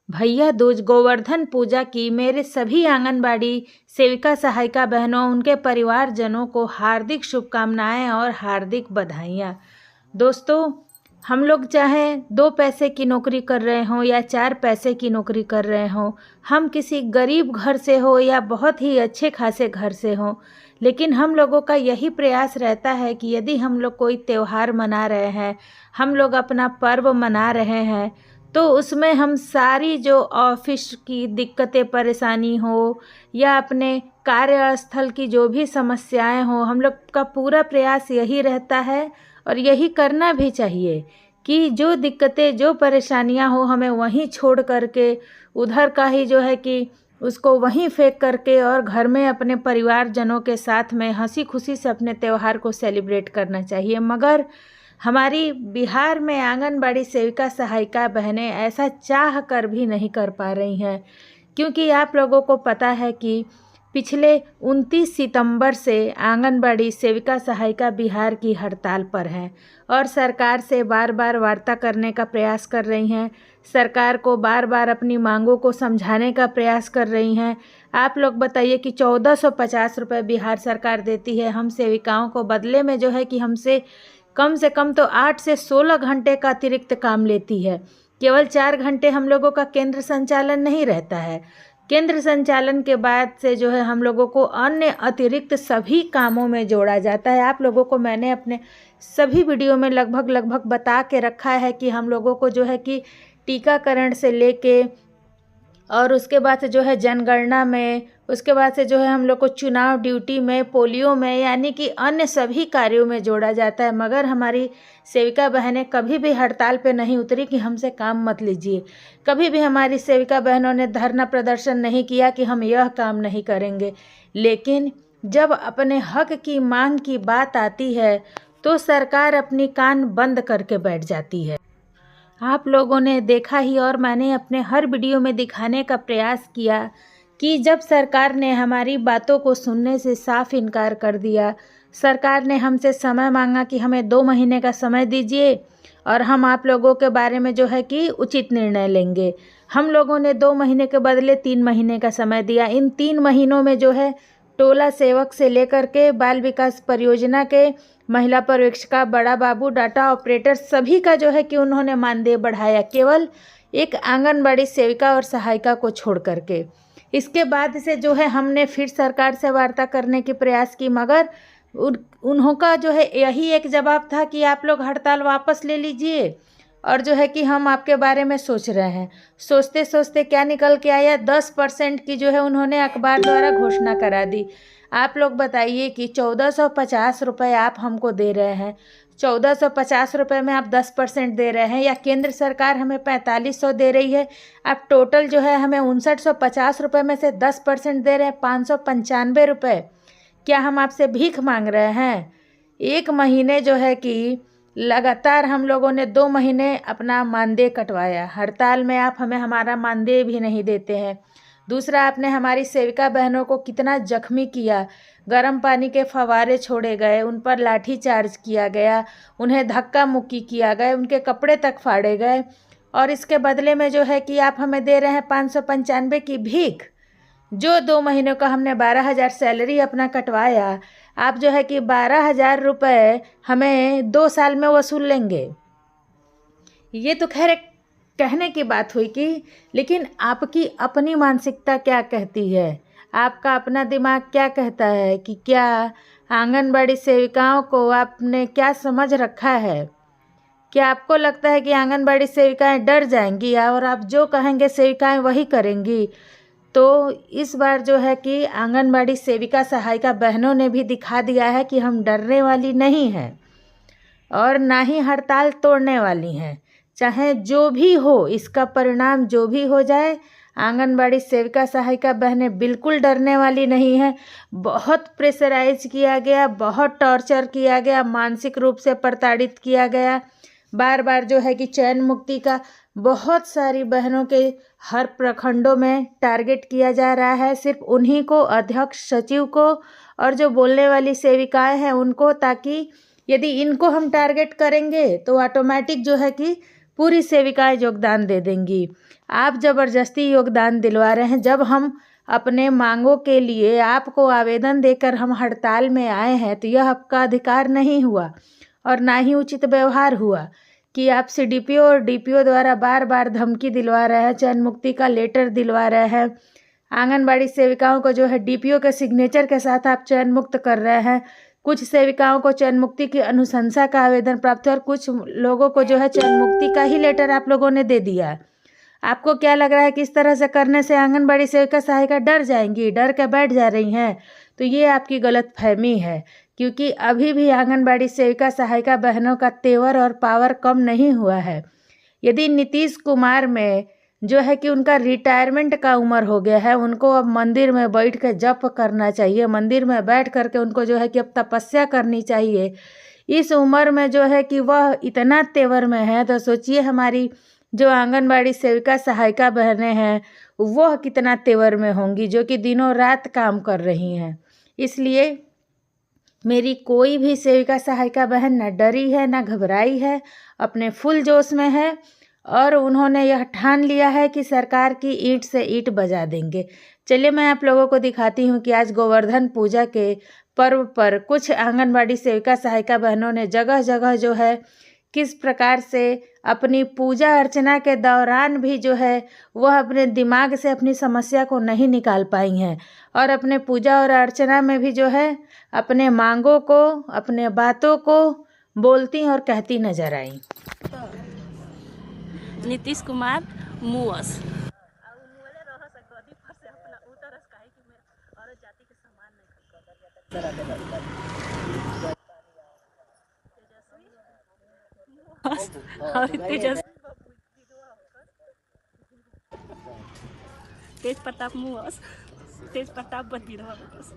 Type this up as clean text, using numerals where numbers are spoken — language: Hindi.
भैया दूज गोवर्धन पूजा की मेरे सभी आंगनबाड़ी सेविका सहायिका बहनों, उनके परिवारजनों को हार्दिक शुभकामनाएं और हार्दिक बधाइयाँ। दोस्तों, हम लोग चाहे 2 पैसे की नौकरी कर रहे हों या 4 पैसे की नौकरी कर रहे हों, हम किसी गरीब घर से हो या बहुत ही अच्छे खासे घर से हों, लेकिन हम लोगों का यही प्रयास रहता है कि यदि हम लोग कोई त्यौहार मना रहे हैं, हम लोग अपना पर्व मना रहे हैं, तो उसमें हम सारी जो ऑफिस की दिक्कतें परेशानी हो या अपने कार्यस्थल की जो भी समस्याएं हो, हम लोग का पूरा प्रयास यही रहता है और यही करना भी चाहिए कि जो दिक्कतें जो परेशानियां हो, हमें वहीं छोड़ करके उधर का ही जो है कि उसको वहीं फेंक करके और घर में अपने परिवारजनों के साथ में हंसी खुशी से अपने त्यौहार को सेलिब्रेट करना चाहिए। मगर हमारी बिहार में आंगनबाड़ी सेविका सहायिका बहनें ऐसा चाह कर भी नहीं कर पा रही हैं, क्योंकि आप लोगों को पता है कि पिछले 29 सितंबर से आंगनबाड़ी सेविका सहायिका बिहार की हड़ताल पर हैं और सरकार से बार बार वार्ता करने का प्रयास कर रही हैं, सरकार को बार बार अपनी मांगों को समझाने का प्रयास कर रही हैं। आप लोग बताइए कि 1450 रुपये बिहार सरकार देती है हम सेविकाओं को, बदले में जो है कि हमसे कम से कम तो 8 से 16 घंटे का अतिरिक्त काम लेती है। केवल 4 घंटे हम लोगों का केंद्र संचालन नहीं रहता है। केंद्र संचालन के बाद से जो है हम लोगों को अन्य अतिरिक्त सभी कामों में जोड़ा जाता है। आप लोगों को मैंने अपने सभी वीडियो में लगभग बता के रखा है कि हम लोगों को जो है कि टीकाकरण से लेके और उसके बाद से जो है जनगणना में, उसके बाद से जो है हम लोग को चुनाव ड्यूटी में, पोलियो में, यानी कि अन्य सभी कार्यों में जोड़ा जाता है। मगर हमारी सेविका बहनें कभी भी हड़ताल पे नहीं उतरी कि हमसे काम मत लीजिए। कभी भी हमारी सेविका बहनों ने धरना प्रदर्शन नहीं किया कि हम यह काम नहीं करेंगे। लेकिन जब अपने हक की मांग की बात आती है तो सरकार अपनी कान बंद करके बैठ जाती है। आप लोगों ने देखा ही और मैंने अपने हर वीडियो में दिखाने का प्रयास किया कि जब सरकार ने हमारी बातों को सुनने से साफ इनकार कर दिया, सरकार ने हमसे समय मांगा कि हमें 2 महीने का समय दीजिए और हम आप लोगों के बारे में जो है कि उचित निर्णय लेंगे। हम लोगों ने 2 महीने के बदले 3 महीने का समय दिया। इन 3 महीनों में जो है टोला सेवक से लेकर के बाल विकास परियोजना के महिला पर्यवेक्षिका, बड़ा बाबू, डाटा ऑपरेटर, सभी का जो है कि उन्होंने मानदेय बढ़ाया, केवल एक आंगनबाड़ी सेविका और सहायिका को छोड़ करके। इसके बाद से जो है हमने फिर सरकार से वार्ता करने की प्रयास की, मगर उन्हों का जो है यही एक जवाब था कि आप लोग हड़ताल वापस ले लीजिए और जो है कि हम आपके बारे में सोच रहे हैं। सोचते सोचते क्या निकल के आया, 10% की जो है उन्होंने अखबार द्वारा घोषणा करा दी। आप लोग बताइए कि 1450 रुपये आप हमको दे रहे हैं, 1450 रुपये में आप 10% दे रहे हैं, या केंद्र सरकार हमें 4500 दे रही है, आप टोटल जो है हमें 5950 रुपये में से 10% दे रहे हैं, 595 रुपये। क्या हम आपसे भीख मांग रहे हैं? 1 महीने जो है कि लगातार हम लोगों ने 2 महीने अपना मानदेय कटवाया। हड़ताल में आप हमें हमारा मानदेय भी नहीं देते हैं। दूसरा, आपने हमारी सेविका बहनों को कितना जख्मी किया, गर्म पानी के फव्वारे छोड़े गए, उन पर लाठी चार्ज किया गया, उन्हें धक्का मुक्की किया गया, उनके कपड़े तक फाड़े गए, और इसके बदले में जो है कि आप हमें दे रहे हैं 595 की भीख। जो 2 महीनों का हमने 12,000 सैलरी अपना कटवाया, आप जो है कि 12,000 रुपये हमें 2 साल में वसूल लेंगे। ये तो खैर एक कहने की बात हुई कि, लेकिन आपकी अपनी मानसिकता क्या कहती है, आपका अपना दिमाग क्या कहता है कि क्या आंगनबाड़ी सेविकाओं को आपने क्या समझ रखा है? क्या आपको लगता है कि आंगनबाड़ी सेविकाएं डर जाएंगी और आप जो कहेंगे सेविकाएं वही करेंगी? तो इस बार जो है कि आंगनबाड़ी सेविका सहायिका बहनों ने भी दिखा दिया है कि हम डरने वाली नहीं हैं और ना ही हड़ताल तोड़ने वाली हैं। चाहे जो भी हो, इसका परिणाम जो भी हो जाए, आंगनबाड़ी सेविका सहायिका बहनें बिल्कुल डरने वाली नहीं हैं। बहुत प्रेशराइज किया गया, बहुत टॉर्चर किया गया, मानसिक रूप से प्रताड़ित किया गया। बार बार जो है कि चयन मुक्ति का बहुत सारी बहनों के हर प्रखंडों में टारगेट किया जा रहा है, सिर्फ उन्हीं को, अध्यक्ष, सचिव को और जो बोलने वाली सेविकाएं हैं उनको, ताकि यदि इनको हम टारगेट करेंगे तो ऑटोमेटिक जो है कि पूरी सेविकाएं योगदान दे देंगी। आप ज़बरदस्ती योगदान दिलवा रहे हैं। जब हम अपने मांगों के लिए आपको आवेदन देकर हम हड़ताल में आए हैं तो यह आपका अधिकार नहीं हुआ और ना ही उचित व्यवहार हुआ कि आप CDPO और DPO द्वारा बार बार धमकी दिलवा रहे हैं, चयन मुक्ति का लेटर दिलवा रहे हैं। आंगनबाड़ी सेविकाओं को जो है DPO के सिग्नेचर के साथ आप चयन मुक्त कर रहे हैं। कुछ सेविकाओं को चयन मुक्ति की अनुशंसा का आवेदन प्राप्त है और कुछ लोगों को जो है चयन मुक्ति का ही लेटर आप लोगों ने दे दिया है। आपको क्या लग रहा है कि इस तरह से करने से आंगनबाड़ी सेविका सहायिका डर जाएंगी, डर के बैठ जा रही हैं? तो ये आपकी गलतफहमी है, क्योंकि अभी भी आंगनबाड़ी सेविका सहायिका बहनों का तेवर और पावर कम नहीं हुआ है। यदि नीतीश कुमार में जो है कि उनका रिटायरमेंट का उम्र हो गया है, उनको अब मंदिर में बैठ के जप करना चाहिए, मंदिर में बैठ करके उनको जो है कि अब तपस्या करनी चाहिए। इस उम्र में जो है कि वह इतना तेवर में है, तो सोचिए हमारी जो आंगनबाड़ी सेविका सहायिका बहनें हैं वह कितना तेवर में होंगी, जो कि दिनों रात काम कर रही हैं। इसलिए मेरी कोई भी सेविका सहायिका बहन न डरी है न घबराई है, अपने फुल जोश में है और उन्होंने यह ठान लिया है कि सरकार की ईंट से ईंट बजा देंगे। चलिए मैं आप लोगों को दिखाती हूँ कि आज गोवर्धन पूजा के पर्व पर कुछ आंगनबाड़ी सेविका सहायिका बहनों ने जगह जगह जो है किस प्रकार से अपनी पूजा अर्चना के दौरान भी जो है वह अपने दिमाग से अपनी समस्या को नहीं निकाल पाई हैं और अपने पूजा और अर्चना में भी जो है अपने मांगों को, अपने बातों को बोलती और कहती नजर आई। नीतीश कुमार मुअस तेज प्रताप मुअस, तेज प्रताप बंदी रहा बस।